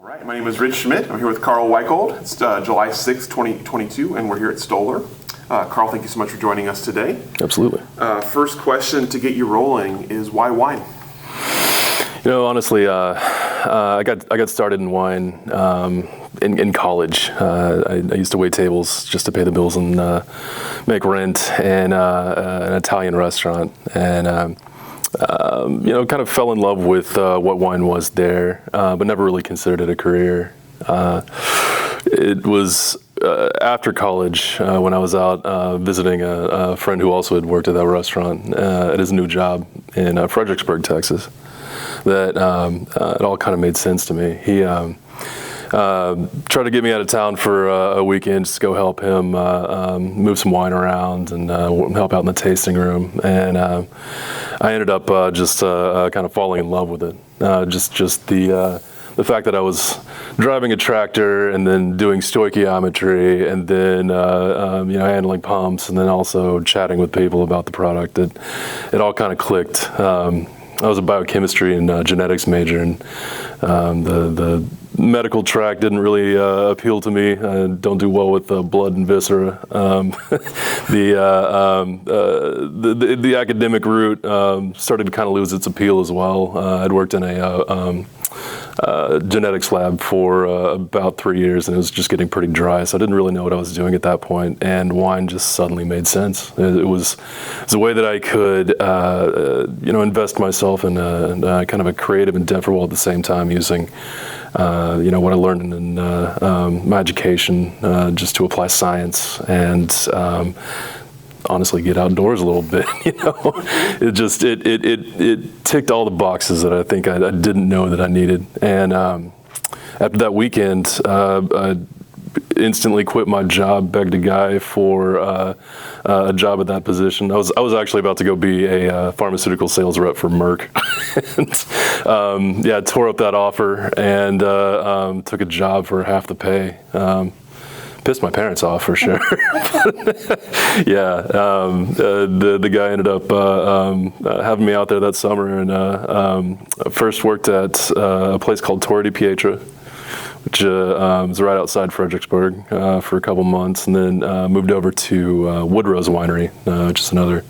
All right, my name is Rich Schmidt. I'm here with Karl Weichold. It's July 6th, 2022, and we're here at Stoller. Karl, thank you so much for joining us today. Absolutely. First question to get you rolling is why wine? You know, honestly, I got started in wine in college. I used to wait tables just to pay the bills and make rent in an Italian restaurant, and you know, kind of fell in love with what wine was there, but never really considered it a career. It was after college when I was out visiting a friend who also had worked at that restaurant at his new job in Fredericksburg, Texas, that it all kind of made sense to me. He tried to get me out of town for a weekend just to go help him move some wine around and help out in the tasting room. And I ended up just kind of falling in love with it. Just the fact that I was driving a tractor and then doing stoichiometry and then you know, handling pumps and then also chatting with people about the product. It all kind of clicked. I was a biochemistry and genetics major, and the medical track didn't really appeal to me. I don't do well with blood and viscera. The academic route started to kind of lose its appeal as well. I'd worked in a genetics lab for about 3 years, and it was just getting pretty dry, so I didn't really know what I was doing at that point, and wine just suddenly made sense. It was a way that I could you know, invest myself in kind of a creative endeavor while at the same time using you know, what I learned in my education just to apply science and honestly get outdoors a little bit. You know, it ticked all the boxes that I think I didn't know that I needed. And after that weekend, I instantly quit my job, begged a guy for a job at that position. I was actually about to go be a pharmaceutical sales rep for Merck. And, yeah, tore up that offer and took a job for half the pay. Pissed my parents off for sure. Yeah, the guy ended up having me out there that summer, and first worked at a place called Torre di Pietra, which is right outside Fredericksburg for a couple months, and then moved over to Woodrow's Winery, which is another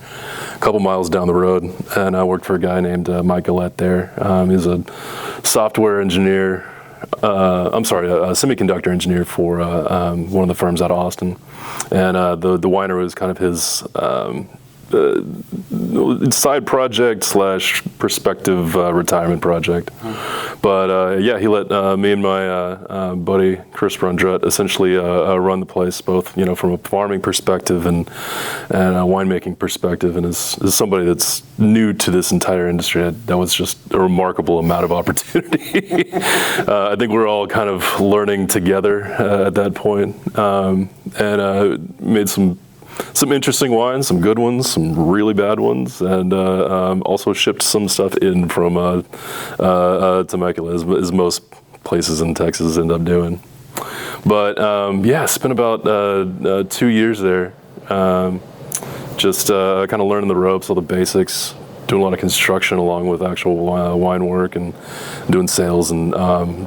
couple miles down the road, and I worked for a guy named Mike Gillette there. He's a software engineer. I'm sorry, a semiconductor engineer for one of the firms out of Austin, and the winery was kind of his side project / prospective retirement project. But yeah, he let me and my buddy Chris Brundrett essentially run the place, both, you know, from a farming perspective and a winemaking perspective. And as somebody that's new to this entire industry, that was just a remarkable amount of opportunity. I think we're all kind of learning together at that point, and made some interesting wines, some good ones, some really bad ones, and also shipped some stuff in from Temecula, as most places in Texas end up doing. But yeah, spent about 2 years there, just kind of learning the ropes, all the basics, doing a lot of construction along with actual wine work and doing sales, and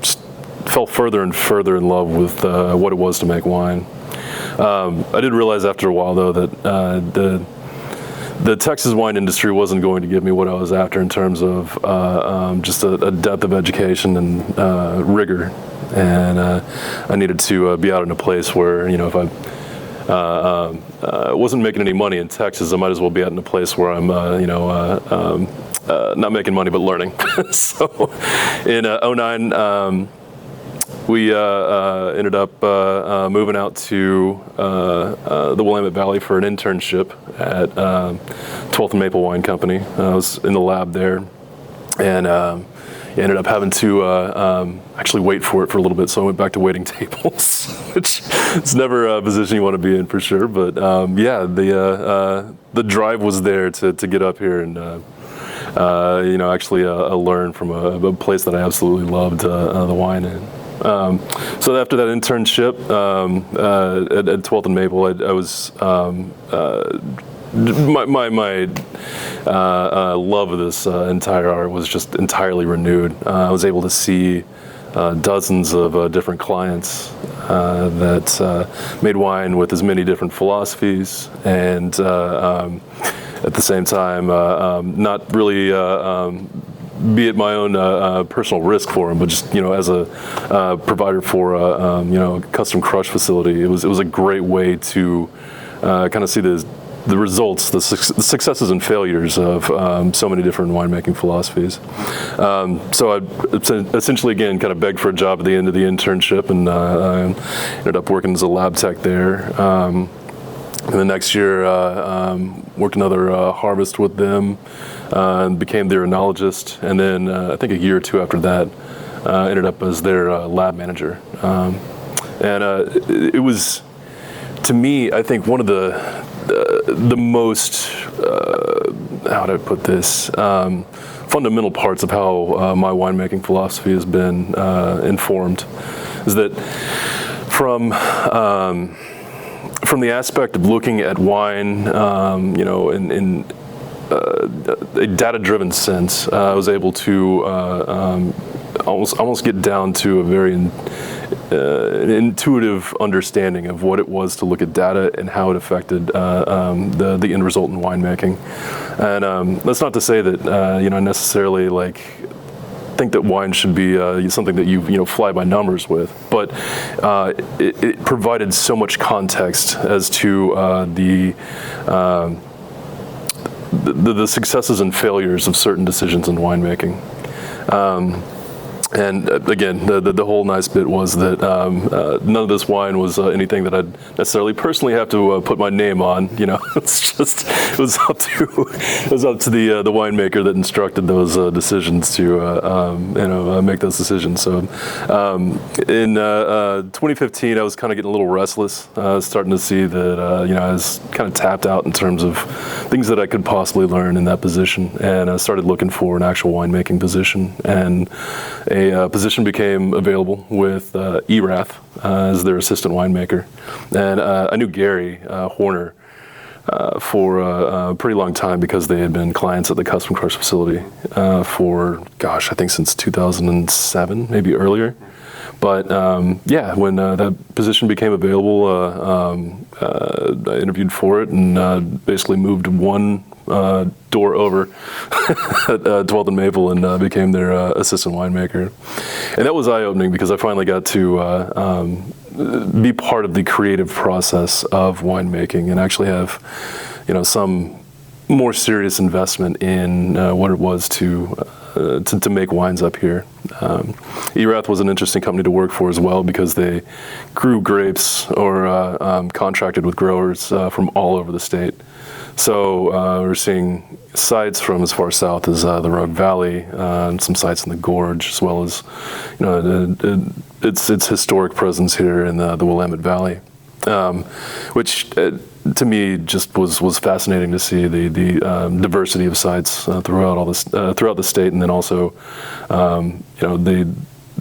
just fell further and further in love with what it was to make wine. I did realize after a while, though, that the Texas wine industry wasn't going to give me what I was after in terms of just a depth of education and rigor, and I needed to be out in a place where, you know, if I wasn't making any money in Texas, I might as well be out in a place where I'm, you know, not making money but learning. So in 2009. We ended up moving out to the Willamette Valley for an internship at 12th and Maple Wine Company. I was in the lab there, and ended up having to actually wait for it for a little bit, so I went back to waiting tables, which is never a position you want to be in for sure. But yeah, the drive was there to get up here and you know, actually learn from a place that I absolutely loved the wine in. So after that internship at 12th and Maple, I was my love of this entire art was just entirely renewed. I was able to see dozens of different clients that made wine with as many different philosophies, and at the same time, not really be at my own personal risk for them, but just as a provider for a custom crush facility. It was a great way to kind of see the results, the successes and failures of so many different winemaking philosophies. So I essentially, again, kind of begged for a job at the end of the internship, and I ended up working as a lab tech there. And the next year, worked another harvest with them, and became their enologist. And then I think a year or two after that, ended up as their lab manager. And it was, to me, I think one of the most, how do I put this, fundamental parts of how my winemaking philosophy has been informed is that from the aspect of looking at wine, in a data-driven sense, I was able to almost get down to a very an intuitive understanding of what it was to look at data and how it affected the end result in winemaking. And that's not to say that I necessarily think that wine should be something that you fly by numbers with, but it provided so much context as to the successes and failures of certain decisions in winemaking. And again, the whole nice bit was that none of this wine was anything that I'd necessarily personally have to put my name on. It's just it was up to the winemaker that instructed those decisions to make those decisions. So in 2015, I was kind of getting a little restless, starting to see that I was kind of tapped out in terms of things that I could possibly learn in that position, and I started looking for an actual winemaking position. And a position became available with Erath as their assistant winemaker. And I knew Gary Horner for a pretty long time because they had been clients at the Custom Crush facility for, I think since 2007, maybe earlier. But when that position became available, I interviewed for it and basically moved one door over at 12th and Maple and became their assistant winemaker. And that was eye-opening because I finally got to be part of the creative process of winemaking and actually have, some more serious investment in what it was to make wines up here. Erath was an interesting company to work for as well because they grew grapes or contracted with growers from all over the state. So we're seeing sites from as far south as the Rogue Valley, and some sites in the Gorge, as well as its historic presence here in the Willamette Valley, which to me just was fascinating to see the diversity of sites throughout the state, and then also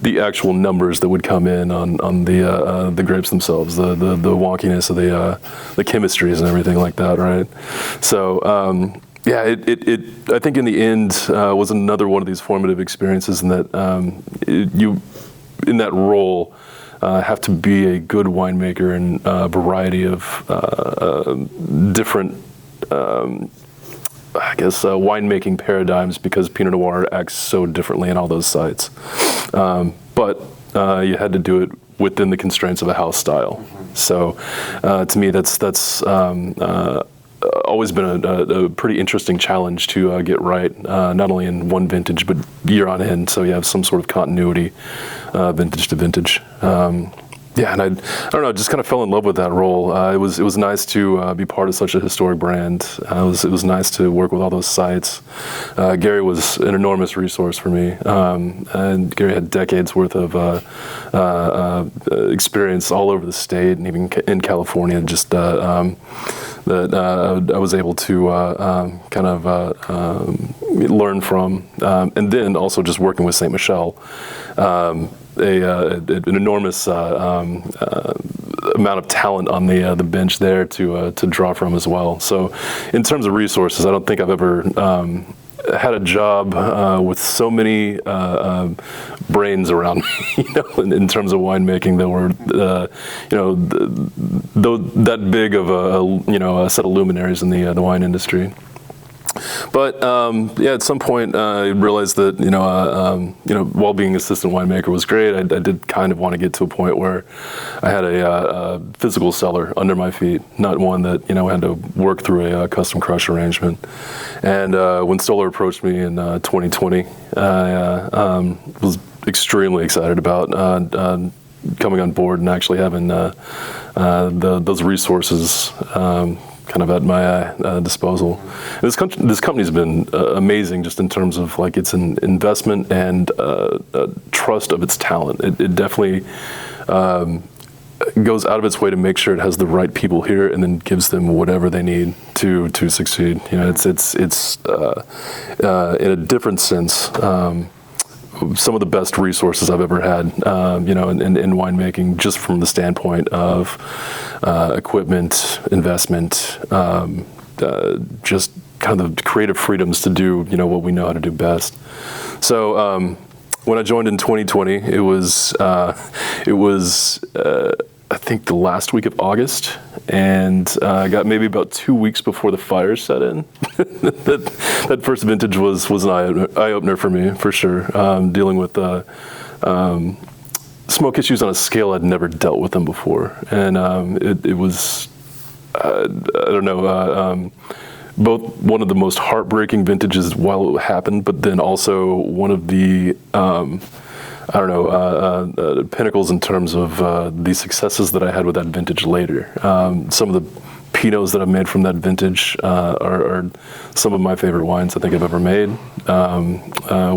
the actual numbers that would come in on the grapes themselves, the wonkiness of the chemistries and everything like that, right? So I think in the end was another one of these formative experiences in that you in that role have to be a good winemaker in a variety of different winemaking paradigms because Pinot Noir acts so differently in all those sites. But you had to do it within the constraints of a house style. So to me, that's always been a pretty interesting challenge to get right, not only in one vintage, but year on end. So you have some sort of continuity, vintage to vintage. And I don't know, just kind of fell in love with that role. It was nice to be part of such a historic brand. It was nice to work with all those sites. Gary was an enormous resource for me, and Gary had decades worth of experience all over the state and even in California. Just that I was able to learn from, and then also just working with St. Michel. An enormous amount of talent on the bench there to draw from as well. So, in terms of resources, I don't think I've ever had a job with so many brains around me, in terms of winemaking that were, that big of a set of luminaries in the wine industry. But at some point I realized that while being assistant winemaker was great, I did kind of want to get to a point where I had a physical cellar under my feet, not one that had to work through a custom crush arrangement. And when Stoller approached me in 2020, I was extremely excited about coming on board and actually having those resources kind of at my disposal. And this company's been amazing, just in terms of like its an investment and trust of its talent. It definitely goes out of its way to make sure it has the right people here, and then gives them whatever they need to succeed. It's in a different sense. Some of the best resources I've ever had, in winemaking, just from the standpoint of equipment, investment, just kind of the creative freedoms to do, what we know how to do best. So when I joined in 2020, it was I think the last week of August, and I got maybe about 2 weeks before the fires set in. that first vintage was an eye-opener for me, for sure. Dealing with smoke issues on a scale I'd never dealt with them before. And it was, I don't know, both one of the most heartbreaking vintages while it happened, but then also one of the pinnacles in terms of the successes that I had with that vintage later. Some of the Pinots that I've made from that vintage are some of my favorite wines I think I've ever made.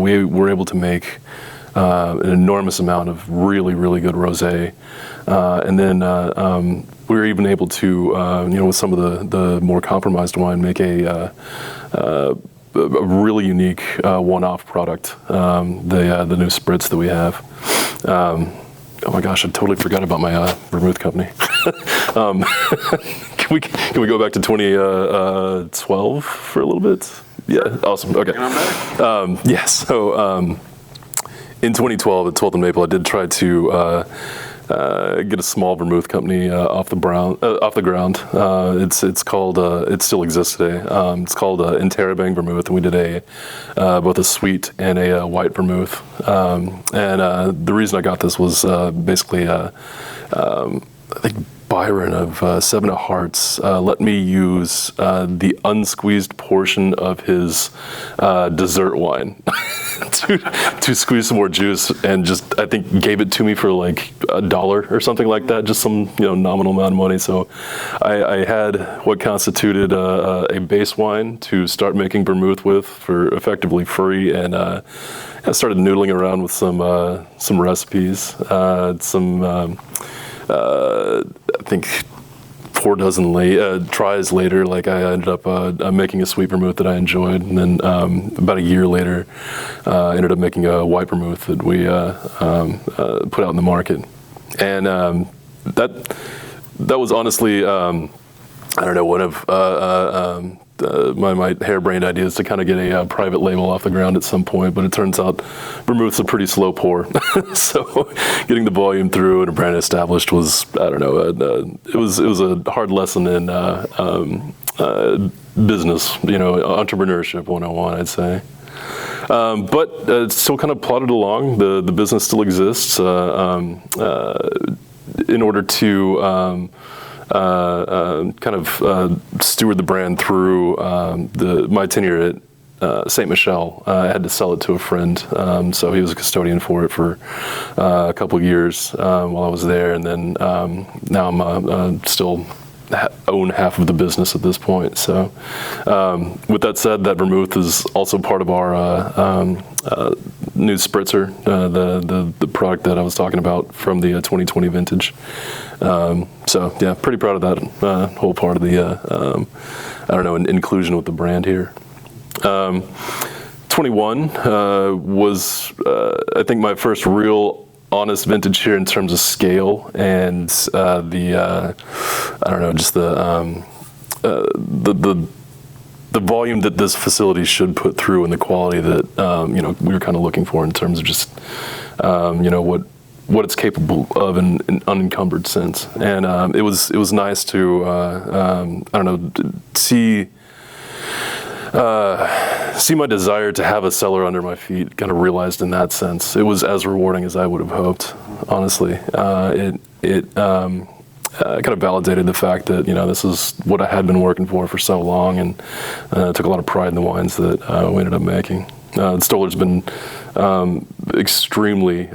We were able to make an enormous amount of really, really good rosé. And then we were even able to, with some of the more compromised wine, make a really unique one-off product, the new spritz that we have. Oh my gosh, I totally forgot about my vermouth company. Can we go back to 2012 for a little bit? Yeah, awesome. Okay. So in 2012 at 12th and Maple, I did try to get a small vermouth company off the ground. It's called. It still exists today. It's called Interrobang Vermouth, and we did both a sweet and a white vermouth. And the reason I got this was basically, I think Byron of Seven of Hearts let me use the unsqueezed portion of his dessert wine to squeeze some more juice, and just I think gave it to me for like $1 or something like that, just some nominal amount of money. So I had what constituted a base wine to start making vermouth with for effectively free, and I started noodling around with some recipes, I think 4 dozen tries later, like I ended up making a sweet vermouth that I enjoyed, and then about a year later, ended up making a white vermouth that we put out in the market, and that was honestly, I don't know, one of my harebrained ideas to kind of get a private label off the ground at some point, but it turns out vermouth's a pretty slow pour. So getting the volume through and a brand established was, I don't know, it was a hard lesson in business, entrepreneurship 101, I'd say. But it's still kind of plodded along. The business still exists. In order to kind of steward the brand through my tenure at St. Michel. I had to sell it to a friend, so he was a custodian for it for a couple of years while I was there, and then now I'm still own half of the business at this point. So with that said, that vermouth is also part of our new spritzer, the product that I was talking about from the 2020 vintage. So yeah, pretty proud of that whole part of the inclusion with the brand here. 21 was I think my first real honest vintage here in terms of scale and the volume that this facility should put through and the quality that we were kind of looking for in terms of just what it's capable of in an unencumbered sense. And it was nice to see my desire to have a cellar under my feet kind of realized in that sense. It was as rewarding as I would have hoped, honestly. It kind of validated the fact that, this is what I had been working for so long, and took a lot of pride in the wines that we ended up making. Stoller's been extremely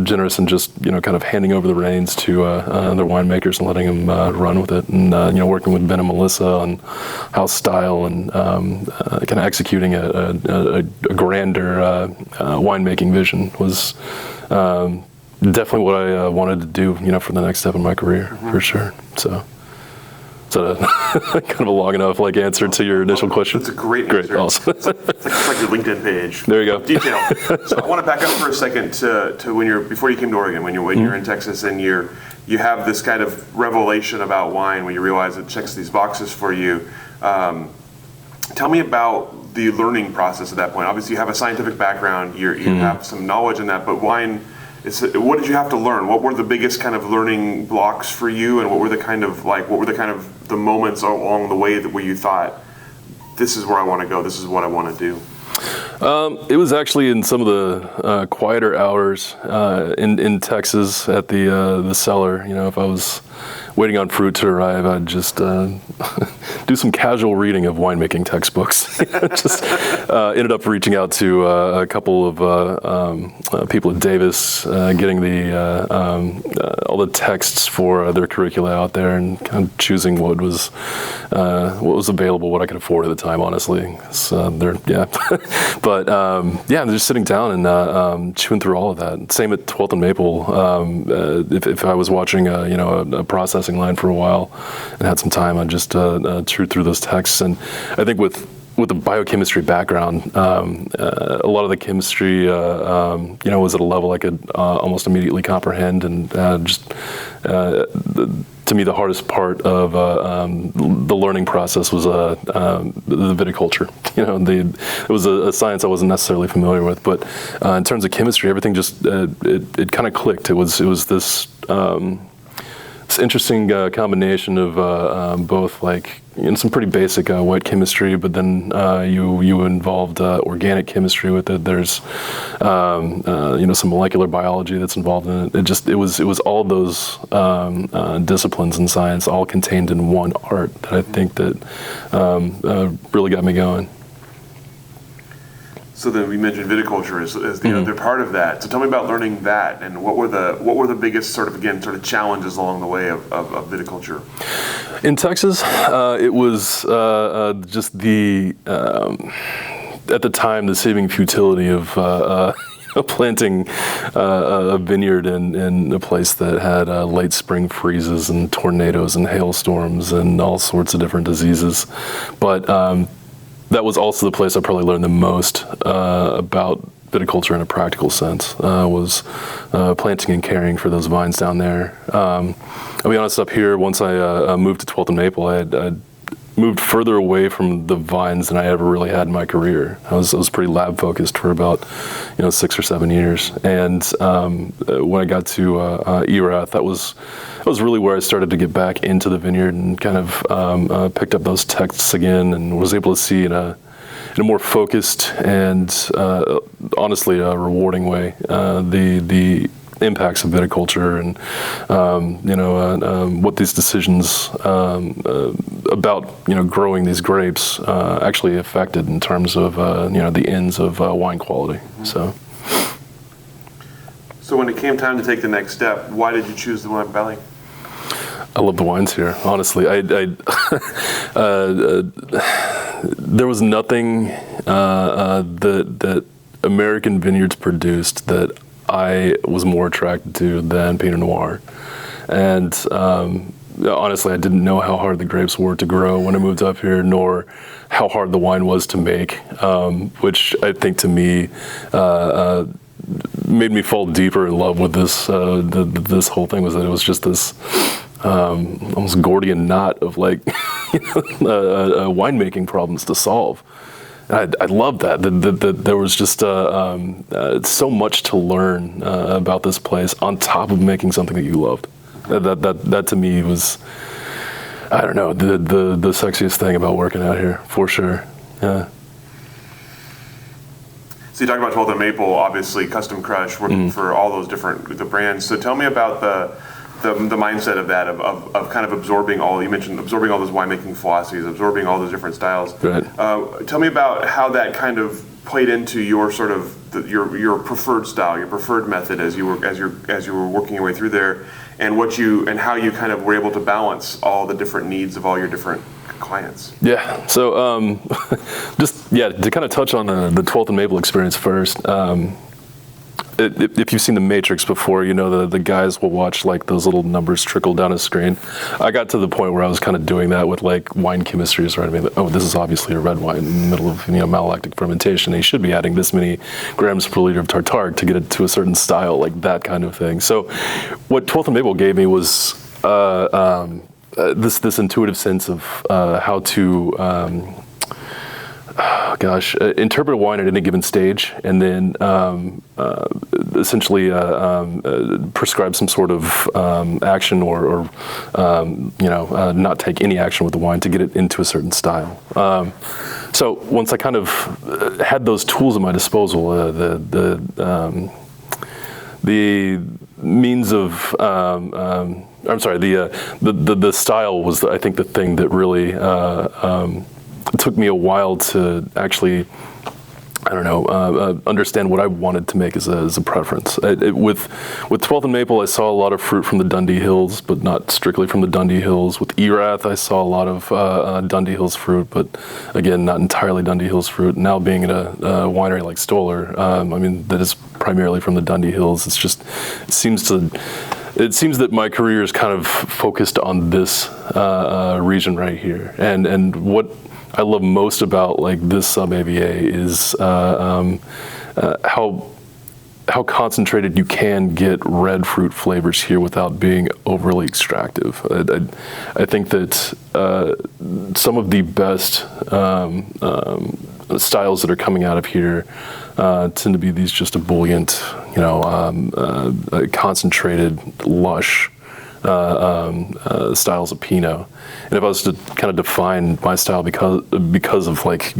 generous in just, kind of handing over the reins to their winemakers and letting them run with it. And, working with Ben and Melissa on house style and kind of executing a grander winemaking vision was definitely what I wanted to do, for the next step in my career, for sure. So. Kind of a long enough answer to your initial question. That's a great answer. Great, awesome. It's like your LinkedIn page. There you go. Detail. So I want to back up for a second to before you came to Oregon, when you're in Texas and you have this kind of revelation about wine when you realize it checks these boxes for you. Tell me about the learning process at that point. Obviously, you have a scientific background. You have some knowledge in that, but wine. What did you have to learn? What were the biggest kind of learning blocks for you, and what were the kind of the moments along the way where you thought, this is where I want to go, this is what I want to do? It was actually in some of the quieter hours in Texas at the cellar. If I was waiting on fruit to arrive, I'd just do some casual reading of winemaking textbooks. Just ended up reaching out to a couple of people at Davis, getting all the texts for their curricula out there, and kind of choosing what was available, what I could afford at the time, honestly. So but just sitting down and chewing through all of that. Same at 12th and Maple. If I was watching a processing line for a while and had some time, I'd just chew through those texts. And I think with the biochemistry background, a lot of the chemistry, was at a level I could almost immediately comprehend, and to me, the hardest part of the learning process was the viticulture. It was a science I wasn't necessarily familiar with, but in terms of chemistry, everything just it kind of clicked. It was this interesting combination of both some pretty basic white chemistry, but then you involved organic chemistry with it. There's some molecular biology that's involved in it. It was all those disciplines in science all contained in one art that I think that really got me going. So then we mentioned viticulture as the other part of that. So tell me about learning that, and what were the biggest sort of challenges along the way of viticulture? In Texas, it was just at the time, the seeming futility of planting a vineyard in a place that had late spring freezes and tornadoes and hailstorms and all sorts of different diseases. But that was also the place I probably learned the most about viticulture in a practical sense, was planting and caring for those vines down there. I'll be honest, up here, once I moved to 12th and Maple, I moved further away from the vines than I ever really had in my career. I was pretty lab focused for about 6 or 7 years, and when I got to Erath, that was really where I started to get back into the vineyard and kind of picked up those texts again, and was able to see in a more focused and honestly a rewarding way the impacts of viticulture and what these decisions about growing these grapes actually affected in terms of the ends of wine quality. So when it came time to take the next step, why did you choose the Willamette Valley? I love the wines here, honestly. There was nothing that American vineyards produced that I was more attracted to than Pinot Noir. And honestly, I didn't know how hard the grapes were to grow when I moved up here, nor how hard the wine was to make, which I think to me made me fall deeper in love with this this whole thing. Was that it was just this almost Gordian knot of winemaking problems to solve. I love that. There was just so much to learn about this place on top of making something that you loved. That to me was, I don't know, the sexiest thing about working out here, for sure. Yeah. So you talked about 12th and Maple, obviously custom crush, working for all those the brands. So tell me about the mindset of that, of kind of absorbing you mentioned absorbing all those winemaking philosophies, absorbing all those different styles. Right. Tell me about how that kind of played into your sort of your preferred style, your preferred method as you were working your way through there, and how you kind of were able to balance all the different needs of all your different clients. Yeah. So to kind of touch on the 12th and Maple experience first. If you've seen The Matrix before, you know the guys will watch like those little numbers trickle down a screen. I got to the point where I was kind of doing that with like wine chemistries, right? I mean, oh, this is obviously a red wine in the middle of malolactic fermentation. And you should be adding this many grams per liter of tartare to get it to a certain style, like that kind of thing. So, what 12th and Maple gave me was this intuitive sense of how to. Interpret a wine at any given stage, and then essentially prescribe some sort of action, or not take any action with the wine to get it into a certain style. So once I kind of had those tools at my disposal, the means of the style was, I think, the thing that really. It took me a while to actually, understand what I wanted to make as a preference. With 12th and Maple, I saw a lot of fruit from the Dundee Hills, but not strictly from the Dundee Hills. With Erath, I saw a lot of Dundee Hills fruit, but again, not entirely Dundee Hills fruit. Now being at a winery like Stoller, that is primarily from the Dundee Hills. It seems that my career is kind of focused on this region right here, and what I love most about like this sub-AVA is how concentrated you can get red fruit flavors here without being overly extractive. I think that some of the best styles that are coming out of here tend to be these just ebullient, concentrated, lush styles of Pinot. And if I was to kind of define my style because of like,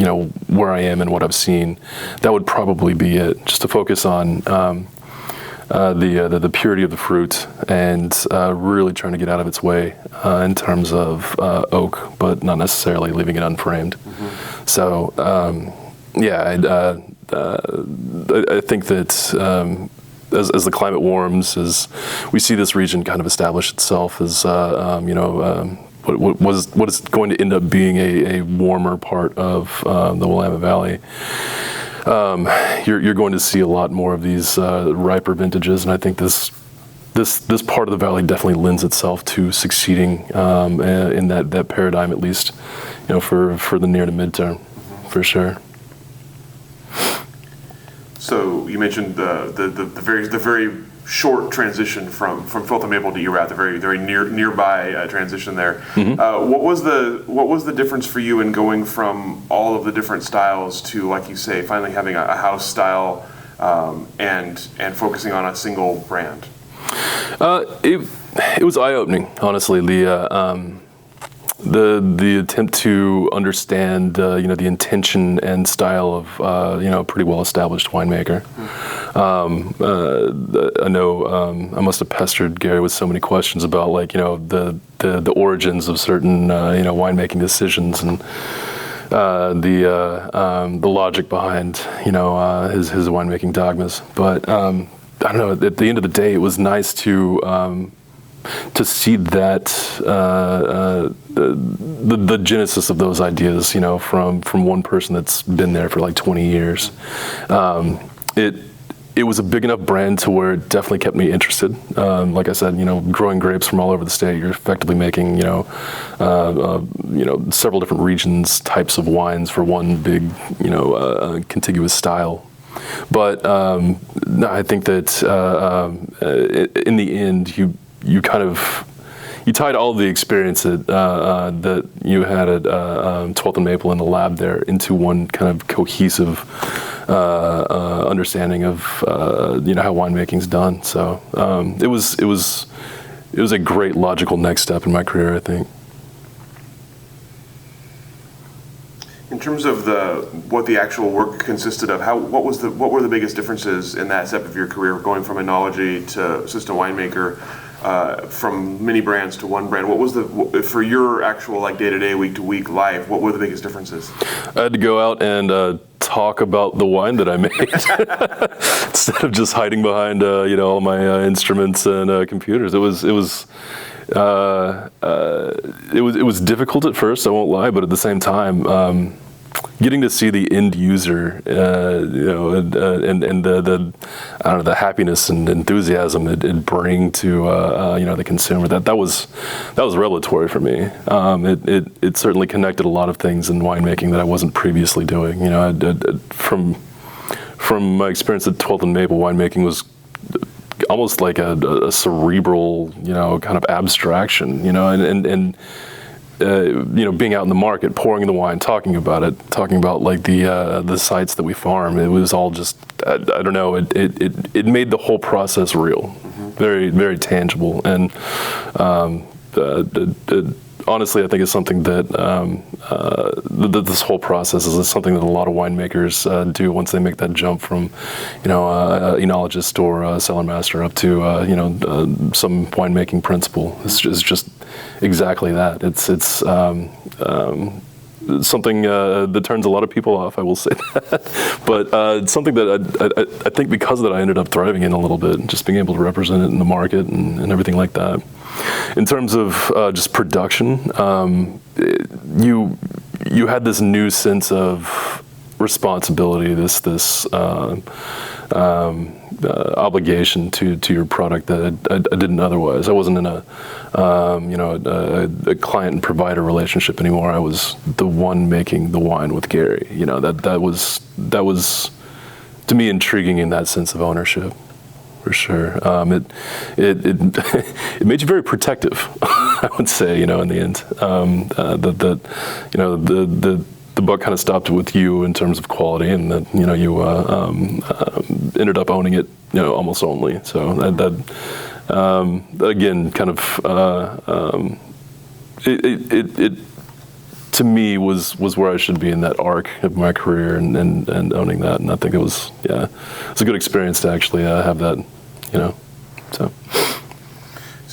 where I am and what I've seen, that would probably be it. Just to focus on the purity of the fruit and really trying to get out of its way in terms of oak, but not necessarily leaving it unframed. Mm-hmm. So, I think that as the climate warms, as we see this region kind of establish itself as what is going to end up being a warmer part of the Willamette Valley, you're going to see a lot more of these riper vintages, and I think this part of the valley definitely lends itself to succeeding in that paradigm, at least, for the near to midterm, for sure. So you mentioned the very short transition from 12th and Maple to Erath, the very nearby transition there. Mm-hmm. What was the difference for you in going from all of the different styles to, like you say, finally having a house style and focusing on a single brand? It was eye-opening, honestly. The attempt to understand the intention and style of a pretty well established winemaker. I know I must have pestered Gary with so many questions about the origins of certain winemaking decisions and the logic behind his winemaking dogmas. But I don't know. At the end of the day, it was nice to see that the genesis of those ideas, from one person that's been there for like 20 years. It was a big enough brand to where it definitely kept me interested. Like I said, growing grapes from all over the state, you're effectively making, several different regions, types of wines for one big, contiguous style. But no, I think that in the end, you kind of you tied all the experience that you had at 12th and Maple in the lab there into one kind of cohesive understanding of how winemaking's done. So it was a great logical next step in my career, I think. In terms of what the actual work consisted of, what were the biggest differences in that step of your career, going from enology to assistant winemaker, from many brands to one brand? What was for your actual day-to-day, week-to-week life? What were the biggest differences? I had to go out and talk about the wine that I made instead of just hiding behind all my instruments and computers. It was difficult at first, I won't lie, but at the same time, getting to see the end user, and the happiness and enthusiasm it bring to the consumer, that was revelatory for me. It certainly connected a lot of things in winemaking that I wasn't previously doing. From my experience at 12th and Maple, winemaking was almost like a cerebral, kind of abstraction, and being out in the market, pouring the wine, talking about like the sites that we farm. It was all just, I don't know, it made the whole process real, very, very tangible. And honestly, I think it's something that this whole process is something that a lot of winemakers do once they make that jump from, enologist or cellar master up to, some winemaking principle. It's just exactly that. It's something that turns a lot of people off, I will say that. But it's something that I think because of that I ended up thriving in a little bit, just being able to represent it in the market and everything like that. In terms of just production, you had this new sense of responsibility, this obligation to your product that I didn't otherwise. I wasn't in a client and provider relationship anymore. I was the one making the wine with Gary. That was to me intriguing in that sense of ownership. For sure, it made you very protective. I would say, in the end, the buck kind of stopped with you in terms of quality, and that you ended up owning it, almost only. So that again, kind of it to me was where I should be in that arc of my career, and owning that. And I think it's a good experience to actually have that. So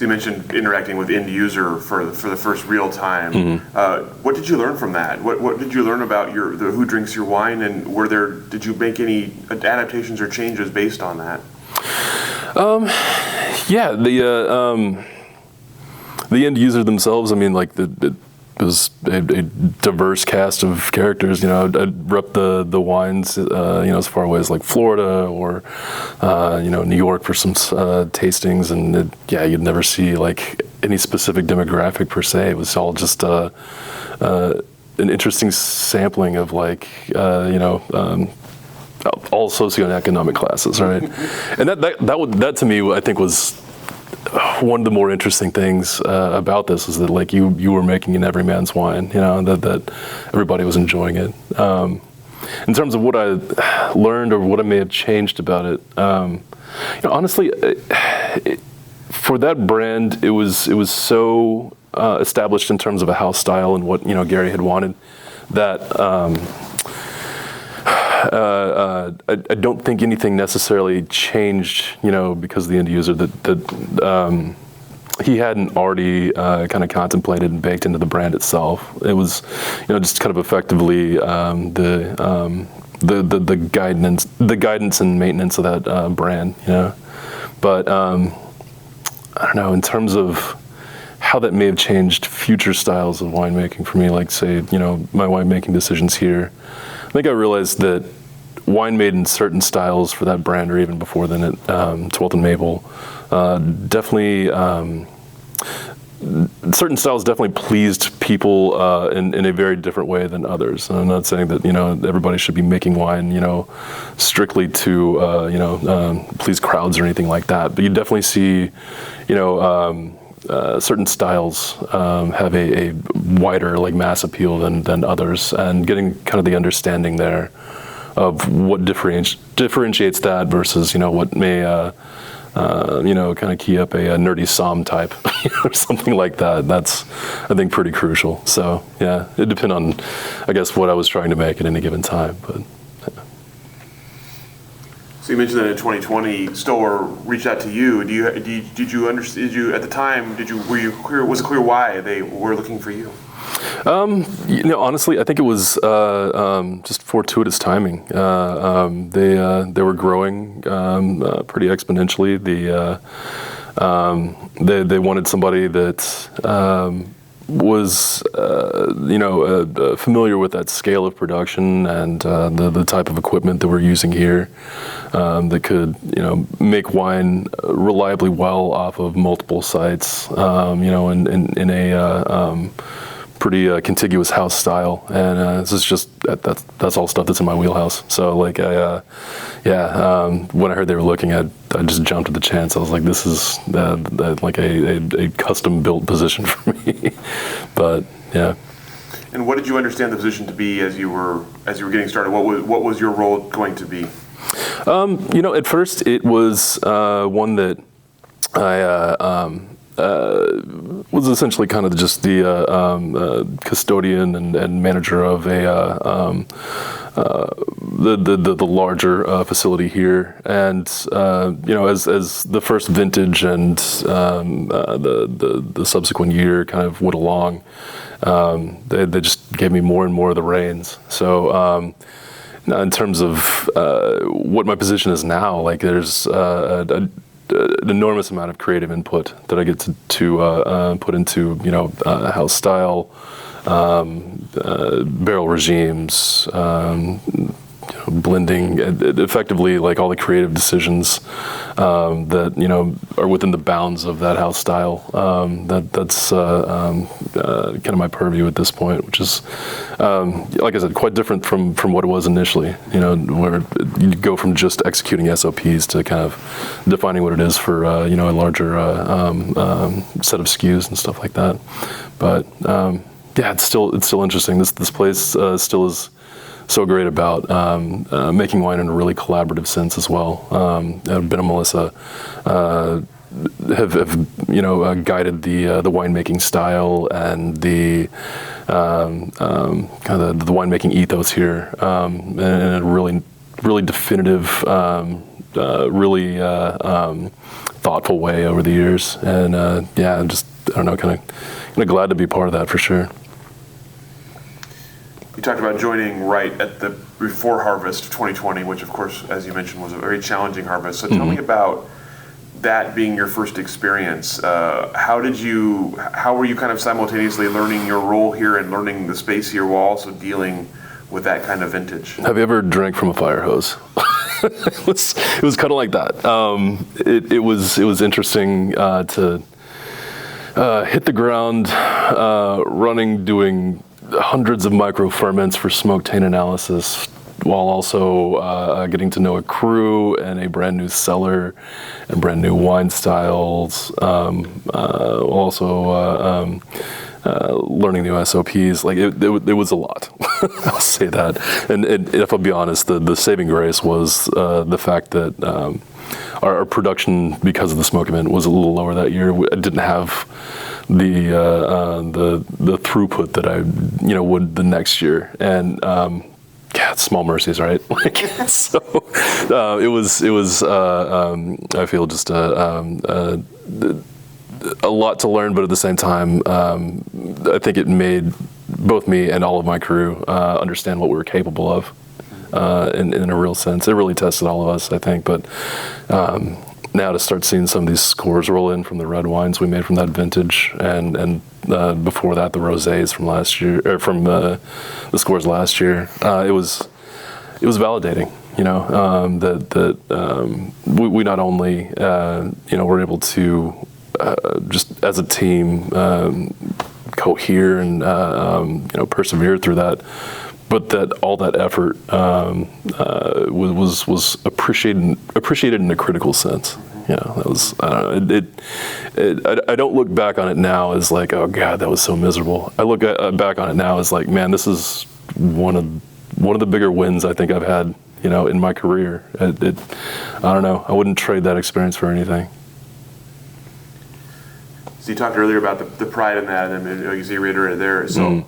you mentioned interacting with end user for the first real time. Mm-hmm. What did you learn from that? What did you learn about who drinks your wine, and did you make any adaptations or changes based on that? The end user themselves. I mean, like it was a diverse cast of characters. I'd rep the wines, as far away as like Florida or, New York for some tastings, and you'd never see like any specific demographic per se. It was all just an interesting sampling of like, all socioeconomic classes, right? And that to me, I think was one of the more interesting things about this, is that like you were making an everyman's wine, that everybody was enjoying it. In terms of what I learned or what I may have changed about it, honestly, for that brand, it was so established in terms of a house style and what Gary had wanted, that I don't think anything necessarily changed, because of the end user that he hadn't already kind of contemplated and baked into the brand itself. It was, just kind of effectively the guidance and maintenance of that brand, But I don't know, in terms of how that may have changed future styles of winemaking for me, like say, my winemaking decisions here. I think I realized that wine made in certain styles for that brand, or even before then at 12th and Maple, definitely certain styles definitely pleased people in a very different way than others. And I'm not saying that everybody should be making wine strictly to please crowds or anything like that. But you definitely see certain styles have a wider like mass appeal than others, and getting kind of the understanding there of what differentiates that versus what may kind of key up a nerdy Somm type or something like that. That's, I think, pretty crucial. So yeah, it depends on, I guess, what I was trying to make at any given time. But so you mentioned that in 2020, Stoller reached out to you. Did you understand? Did you at the time? Were you clear? Was it clear why they were looking for you? Honestly, I think it was just fortuitous timing. They were growing pretty exponentially. They wanted somebody that was familiar with that scale of production and the type of equipment that we're using here, that could make wine reliably well off of multiple sites, in a pretty contiguous house style, and this is just that's all stuff that's in my wheelhouse. So like when I heard they were looking at, I just jumped at the chance. I was like, this is like a custom built position for me. But yeah. And what did you understand the position to be as you were getting started? What was your role going to be? At first it was one that I was essentially kind of just the custodian and manager of the larger facility here, and as the first vintage and the subsequent year kind of went along, they just gave me more and more of the reins. So in terms of what my position is now, like there's an enormous amount of creative input that I get to put into house style, barrel regimes, blending, effectively like all the creative decisions that are within the bounds of that house style. That's kind of my purview at this point, which is like I said, quite different from what it was initially. Where you go from just executing SOPs to kind of defining what it is for a larger set of SKUs and stuff like that. But yeah, it's still interesting. This place still is so great about making wine in a really collaborative sense as well. Ben and Melissa have guided the winemaking style and the kind of the winemaking ethos here in a really definitive, really thoughtful way over the years. And yeah, just I don't know, kind of glad to be part of that for sure. You talked about joining right at the before harvest of 2020, which of course, as you mentioned, was a very challenging harvest. So tell me about that being your first experience. How were you kind of simultaneously learning your role here and learning the space here while also dealing with that kind of vintage? Have you ever drank from a fire hose? It was kind of like that. It was interesting to hit the ground running, doing hundreds of micro ferments for smoke taint analysis, while also getting to know a crew and a brand new cellar and brand new wine styles. Also learning new SOPs. Like it was a lot. I'll say that. And if I'll be honest, the saving grace was the fact that our production, because of the smoke event, was a little lower that year. I didn't have the throughput that I would the next year, and yeah, it's small mercies, right? Like so, it was I feel just a lot to learn, but at the same time, I think it made both me and all of my crew understand what we were capable of in a real sense. It really tested all of us, I think, but. Now to start seeing some of these scores roll in from the red wines we made from that vintage, and before that the rosés from last year, or from the scores last year, it was validating. That we not only were able to just as a team cohere and persevere through that. But that all that effort was appreciated in a critical sense. That was, I don't know, I don't look back on it now as like, oh God, that was so miserable. I look back on it now as like, man, this is one of the bigger wins I think I've had, in my career. I don't know, I wouldn't trade that experience for anything. So you talked earlier about the pride in that, and you reiterated there. So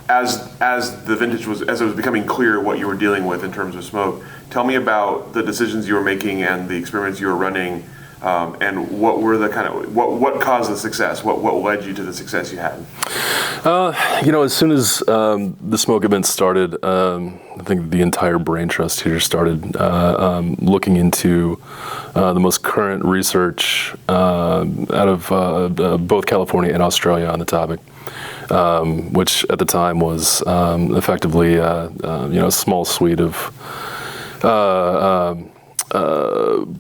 as the vintage as it was becoming clear what you were dealing with in terms of smoke, tell me about the decisions you were making and the experiments you were running, and what were the what caused the success? What led you to the success you had? As soon as the smoke event started, I think the entire brain trust here started looking into the most current research out of both California and Australia on the topic, which at the time was effectively a small suite of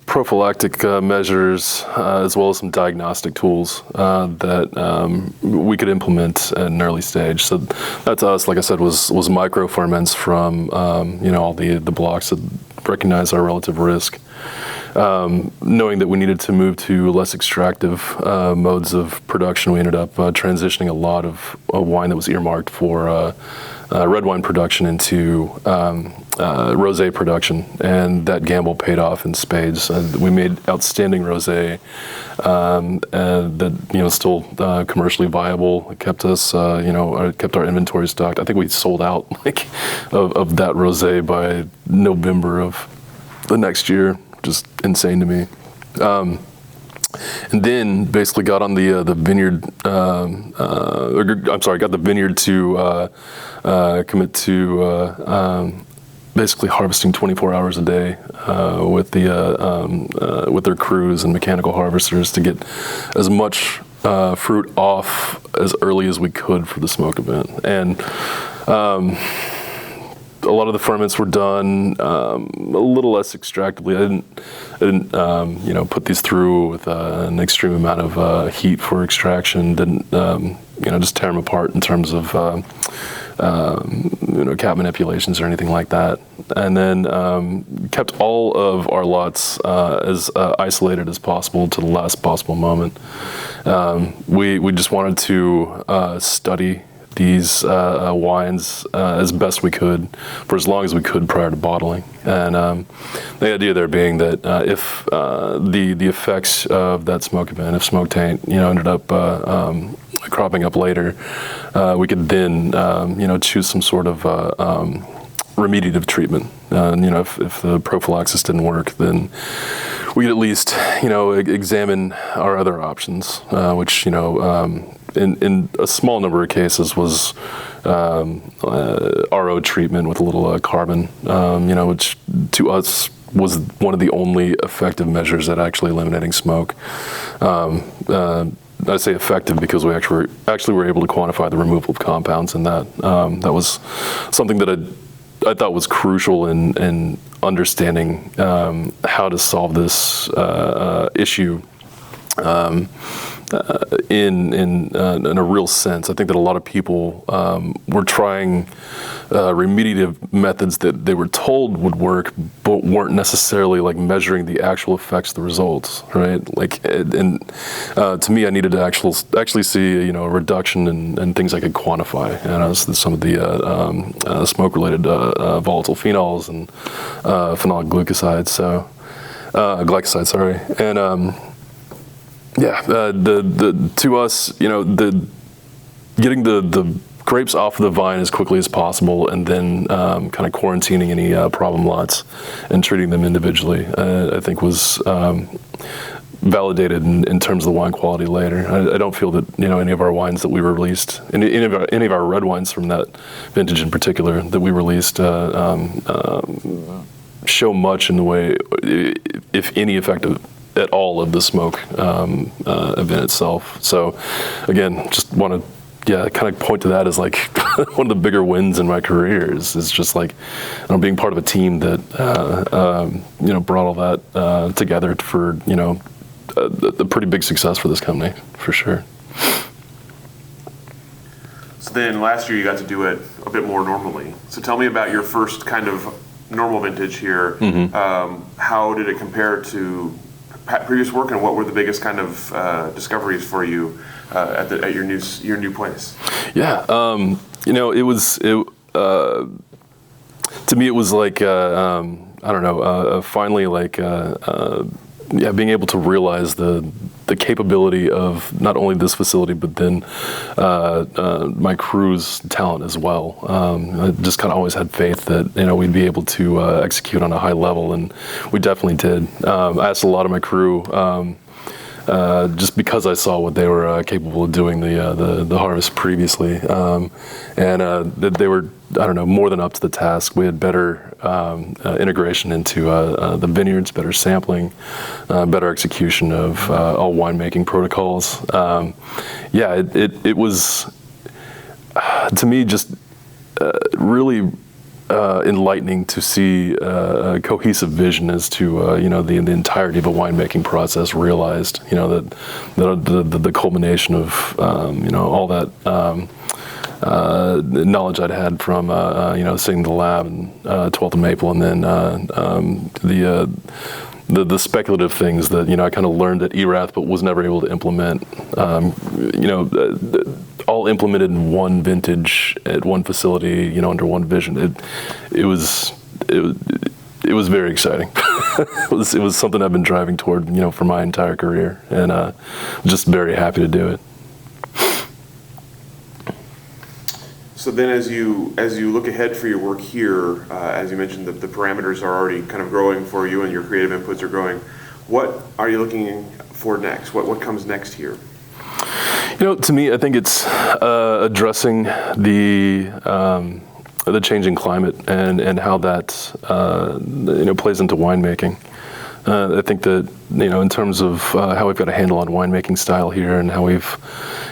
prophylactic measures, as well as some diagnostic tools that we could implement at an early stage. So that to us, like I said, was micro ferments from all the blocks that recognize our relative risk. Knowing that we needed to move to less extractive modes of production, we ended up transitioning a lot of wine that was earmarked for red wine production into rosé production, and that gamble paid off in spades. We made outstanding rosé that still commercially viable. It kept us, kept our inventory stocked. I think we sold out of that rosé by November of the next year. Just insane to me. And then basically got on the vineyard. Got the vineyard to commit to basically harvesting 24 hours a day with their crews and mechanical harvesters to get as much fruit off as early as we could for the smoke event. And a lot of the ferments were done a little less extractively. I didn't put these through with an extreme amount of heat for extraction. Didn't just tear them apart in terms of cap manipulations or anything like that. And then kept all of our lots as isolated as possible to the last possible moment. We just wanted to study these wines as best we could for as long as we could prior to bottling. And the idea there being that if the effects of that smoke event, if smoke taint, ended up cropping up later, we could then, choose some sort of remediative treatment. If the prophylaxis didn't work, then we could at least, examine our other options, which, in a small number of cases was RO treatment with a little carbon, which to us was one of the only effective measures at actually eliminating smoke. I say effective because we actually were able to quantify the removal of compounds in that. That was something that I thought was crucial in understanding how to solve this issue in a real sense. I think that a lot of people were trying remediative methods that they were told would work, but weren't necessarily measuring the actual effects, the results, right? To me, I needed to actually see a reduction in things I could quantify. Some of the smoke-related volatile phenols and phenolic glycosides. Glycosides, sorry, and. To us, getting the grapes off of the vine as quickly as possible, and then kind of quarantining any problem lots and treating them individually, I think was validated in terms of the wine quality later. I don't feel that any of our wines that we released, any of our red wines from that vintage in particular that we released, show much in the way, if any, effect at all of the smoke event itself. So again, just want to kind of point to that as one of the bigger wins in my career is just being part of a team that brought all that together for a pretty big success for this company, for sure. So then last year you got to do it a bit more normally. So tell me about your first kind of normal vintage here. Mm-hmm. How did it compare to previous work, and what were the biggest kind of discoveries for you at your new place? Yeah, to me it was like I don't know, finally like being able to realize the capability of not only this facility but then my crew's talent as well. I just kind of always had faith that we'd be able to execute on a high level, and we definitely did. I asked a lot of my crew. Just because I saw what they were capable of doing the harvest previously, and that they were, I don't know, more than up to the task. We had better integration into the vineyards, better sampling, better execution of all winemaking protocols. It was to me just really enlightening to see a cohesive vision as to the entirety of a winemaking process realized. That the culmination of all that knowledge I'd had from seeing the lab and 12th and Maple, and then the speculative things that I kind of learned at Erath but was never able to implement. All implemented in one vintage at one facility, under one vision. It was very exciting. it was something I've been driving toward, for my entire career, and just very happy to do it. So then, as you look ahead for your work here, as you mentioned, the parameters are already kind of growing for you, and your creative inputs are growing. What are you looking for next? What comes next here? To me, I think it's addressing the changing climate and how that plays into winemaking. I think that in terms of how we've got a handle on winemaking style here and how we've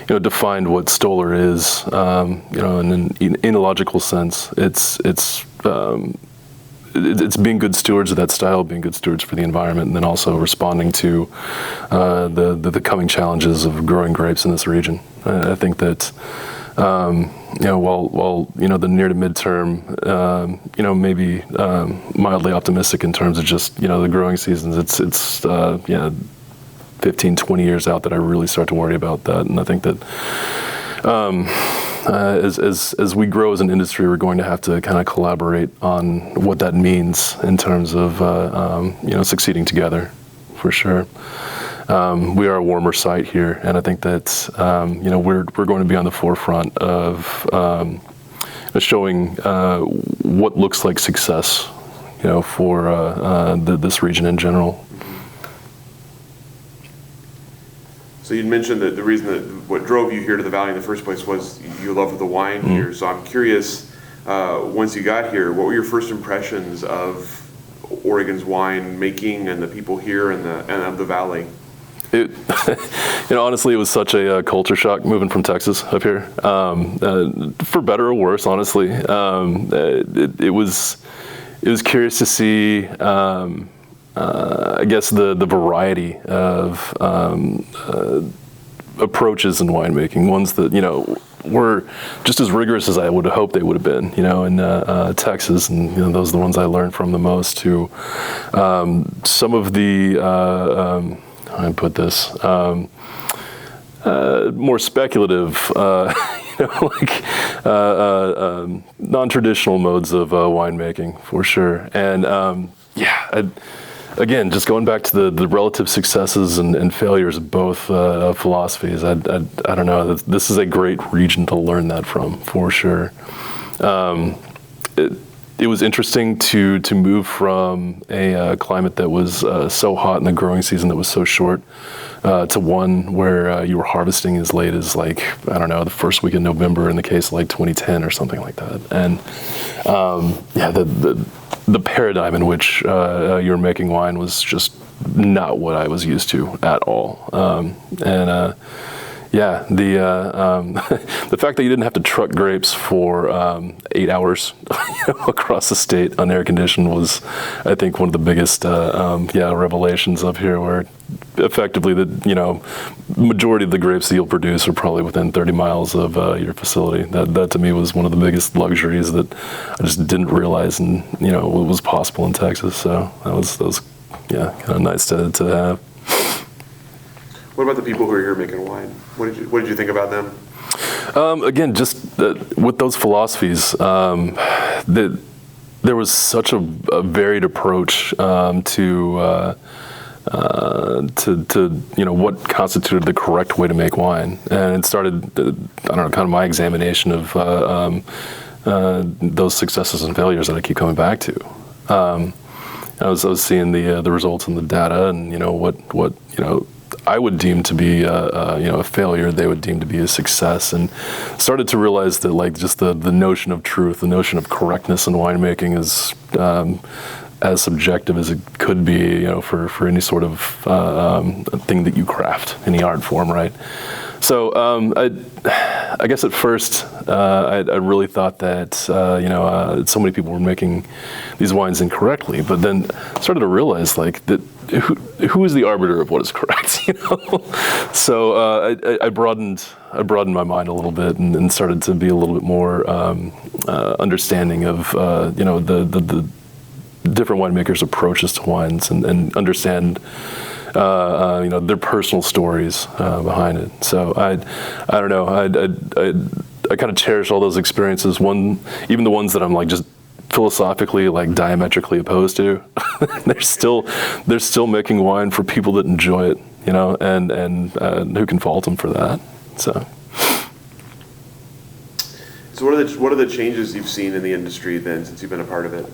defined what Stoller is, in an enological sense, it's being good stewards of that style, being good stewards for the environment, and then also responding to the coming challenges of growing grapes in this region. I think that while the near to midterm, maybe mildly optimistic in terms of just the growing seasons, it's 15, 20 years out that I really start to worry about that, and I think that. As we grow as an industry, we're going to have to kind of collaborate on what that means in terms of succeeding together, for sure. We are a warmer site here, and I think that we're going to be on the forefront of showing what looks like success, for this region in general. So you mentioned that the reason that what drove you here to the Valley in the first place was your love of the wine here. So I'm curious, once you got here, what were your first impressions of Oregon's wine making and the people here and of the Valley? Honestly, it was such a culture shock moving from Texas up here, for better or worse. Honestly, it was curious to see. I guess the variety of approaches in winemaking, ones that were just as rigorous as I would have hoped they would have been, in Texas, and those are the ones I learned from the most. To some of the how do I put this, more speculative, non-traditional modes of winemaking, for sure, and again, just going back to the relative successes and failures of both philosophies, I don't know. This is a great region to learn that from, for sure. It was interesting to move from a climate that was so hot in the growing season that was so short to one where you were harvesting as late as the first week in November in the case of 2010 or something like that. And the paradigm in which you were making wine was just not what I was used to at all. The fact that you didn't have to truck grapes for 8 hours across the state on air conditioned was, I think, one of the biggest revelations up here, where effectively the majority of the grapes that you'll produce are probably within 30 miles of your facility. That to me was one of the biggest luxuries that I just didn't realize, and what was possible in Texas. So that was kind of nice to have. What about the people who are here making wine? What did you think about them? Again, just with those philosophies, there was such a varied approach to what constituted the correct way to make wine, and it started, I don't know, kind of my examination of those successes and failures that I keep coming back to. I was seeing the results in the data, and what I would deem to be a failure, they would deem to be a success, and started to realize that like just the notion of truth, the notion of correctness in winemaking is as subjective as it could be, for any sort of thing that you craft, any art form, right? So I guess at first I really thought that so many people were making these wines incorrectly, but then started to realize like that who is the arbiter of what is correct, So I broadened my mind a little bit and started to be a little bit more understanding of the different winemakers' approaches to wines and understand their personal stories behind it. So I don't know. I kind of cherish all those experiences. Even the ones that I'm like just philosophically like diametrically opposed to. they're still making wine for people that enjoy it, and who can fault them for that. So what are the changes you've seen in the industry then since you've been a part of it?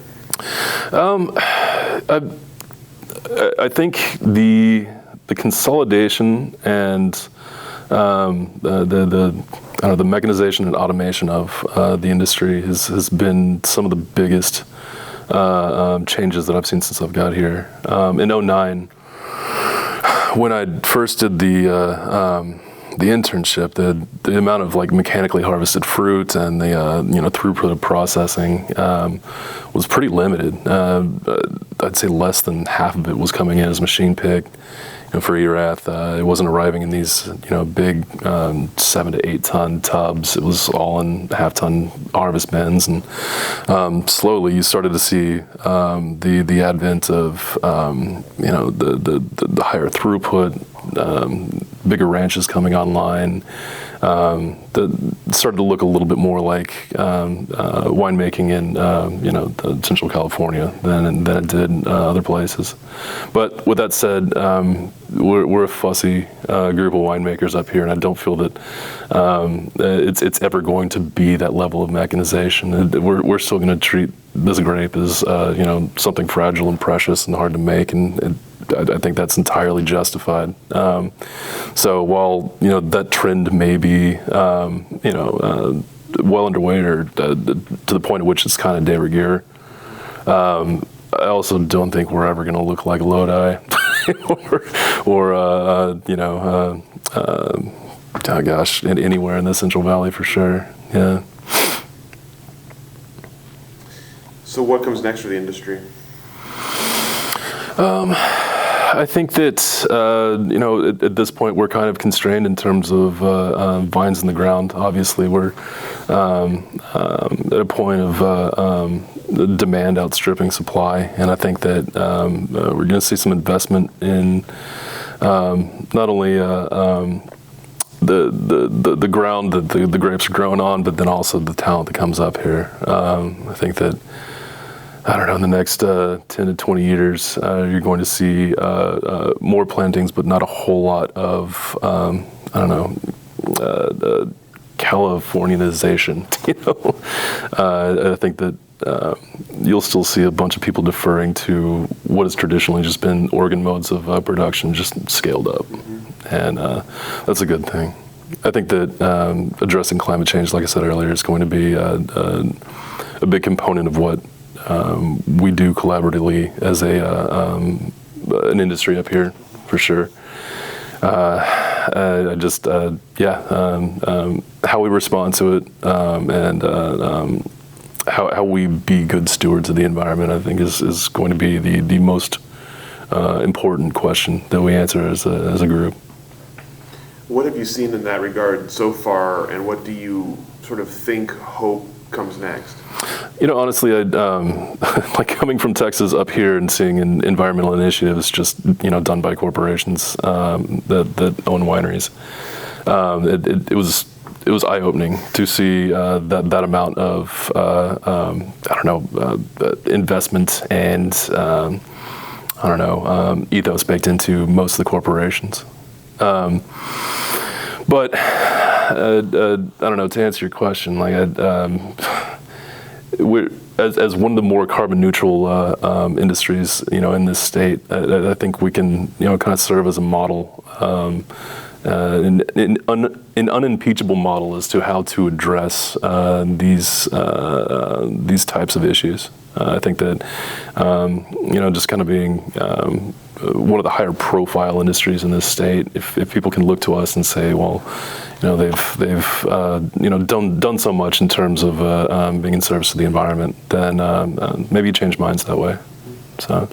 I think the consolidation and the mechanization and automation of the industry has been some of the biggest changes that I've seen since I've got here. In '09, when I first did the internship, the amount of like mechanically harvested fruit and the throughput of processing was pretty limited. I'd say less than half of it was coming in as machine picked. For Erath, it wasn't arriving in these big 7 to 8 ton tubs. It was all in half-ton harvest bins, and slowly you started to see the advent of the higher throughput, bigger ranches coming online. That started to look a little bit more like winemaking in the Central California than it did other places. But with that said, we're a fussy group of winemakers up here, and I don't feel that it's ever going to be that level of mechanization. We're still going to treat this grape as something fragile and precious and hard to make, and I think that's entirely justified. So while that trend may be well underway or to the point at which it's kind of de rigueur, I also don't think we're ever going to look like Lodi or anywhere in the Central Valley for sure. Yeah. So what comes next for the industry? I think that at this point we're kind of constrained in terms of vines in the ground. Obviously, we're at a point of demand outstripping supply, and I think that we're going to see some investment in not only the ground that the grapes are grown on, but then also the talent that comes up here. I think that, I don't know, in the next 10 to 20 years, you're going to see more plantings, but not a whole lot of, Californianization. I think that you'll still see a bunch of people deferring to what has traditionally just been Oregon modes of production, just scaled up, and that's a good thing. I think that addressing climate change, like I said earlier, is going to be a big component of what we do collaboratively as an industry up here, for sure. How we respond to it, and how we be good stewards of the environment, I think is going to be the most important question that we answer as a group. What have you seen in that regard so far, and what do you sort of think, hope, comes next? Honestly, like coming from Texas up here and seeing environmental initiatives just, done by corporations that own wineries. It was eye-opening to see that amount of, investment and, ethos baked into most of the corporations. But I don't know, to answer your question, like as one of the more carbon neutral industries, in this state, I think we can, kind of serve as a model, an unimpeachable model as to how to address these types of issues. I think that, just kind of being one of the higher profile industries in this state, if people can look to us and say, well, they've done so much in terms of being in service to the environment, then maybe you change minds that way. So.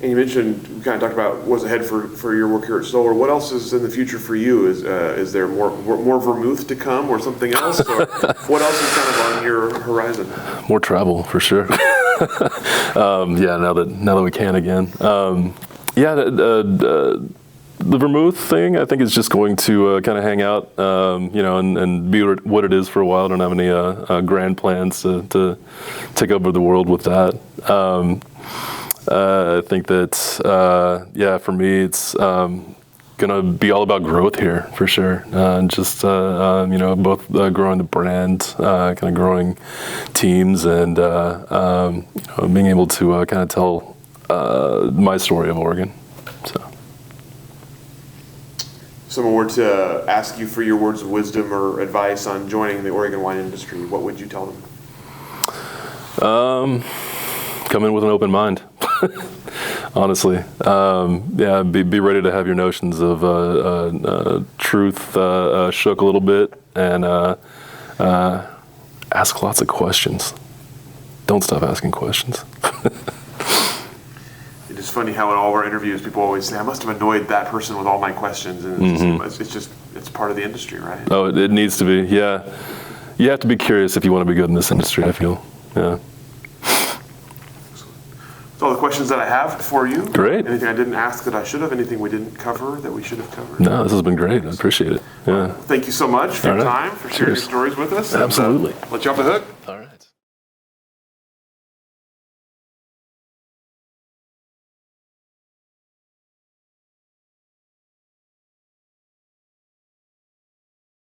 And you mentioned, we kind of talked about what's ahead for your work here at Stoller. What else is in the future for you? Is there more vermouth to come or something else? Or what else is kind of on your horizon? More travel, for sure. Now that we can again. The vermouth thing, I think, is just going to kind of hang out, and be what it is for a while. I don't have any grand plans to take over the world with that. I think that, for me, it's going to be all about growth here, for sure. Just, both growing the brand, kind of growing teams, and, being able to kind of tell my story of Oregon. So. If someone were to ask you for your words of wisdom or advice on joining the Oregon wine industry, what would you tell them? Come in with an open mind. Honestly, be ready to have your notions of truth shook a little bit, and ask lots of questions. Don't stop asking questions. It's funny how in all of our interviews, people always say, I must have annoyed that person with all my questions, and it's part of the industry, right? Oh, it needs to be, yeah. You have to be curious if you want to be good in this industry, I feel, yeah. That's all the questions that I have for you. Great. Anything I didn't ask that I should have? Anything we didn't cover that we should have covered? No, this has been great. I appreciate it. Yeah. Thank you so much for your time, for sharing your stories with us. Absolutely. And, let you off the hook. All right.